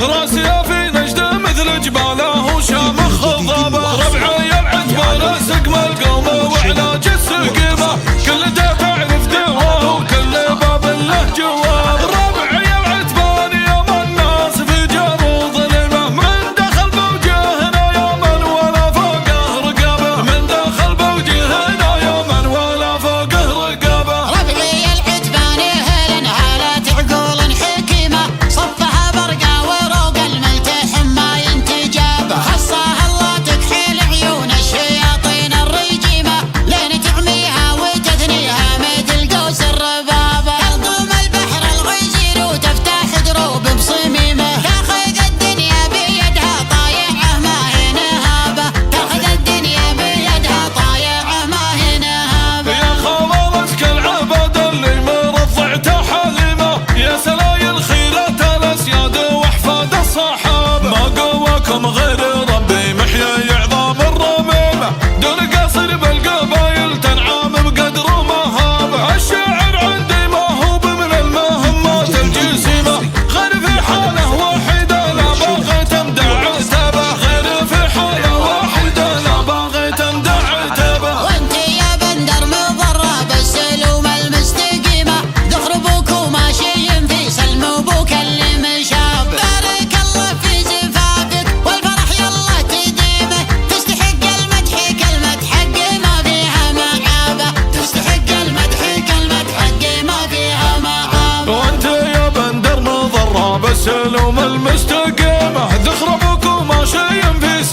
راسي في نجد مثل جباله وشامخ الضبه. ربعي العتبه سقم القوم وعلاج السقيمه، كل ده تعرف دواه وكل باب له جواب. ربعي العتبان يوم الناس في جر وظلمه، من دخل بوجهنا يوما ولا فوقه رقبه، من دخل بوجهنا يوما ولا فوقه رقبه. ربعي العتبان هلن هالات عقول حكيمه، صفها برقه وروق الملتحم ما ينتجابه. خصها الله تكحل عيون الشياطين الرجيمه، لين تعميها وتثنيها مثل قوس الربابه. تلطم البحر الغزير وتفتح دروب بصميمه، تاخذ الدنيا بيدها طايعه ما هي نهابه. تاخذ الدنيا بيدها طايعه ما هي نهابه. يا خوالتك العبد اللي مرضعته حليمه، يا سلايل خيرة الاسياد واحفاد الصحابه. ما قواكم غير ربي محيي عظام الرميمه، دون قصر بالقبايل تنعام بقدر ومهابه. الشاعر عندي موهوب من المهمات الجسيمه، غير في حاله واحده لا باغي تمدع عتبه، غير في حاله واحده لا باغي تمدع عتبه. وانت يا بندر مضرة بالسلوم المستقيمة، ذخر ابوك وماشي في سلم ابوك اللي مشاب. بارك الله في زفافك والفرح يلا تديمه، تستحق المدح كلمة حق ما فيها معابة. تستحق المدح كلمة حق ما فيها معابة. وانت يا بندر مضرة بالسلوم المستقيمة، ذخر ابوك وماشي في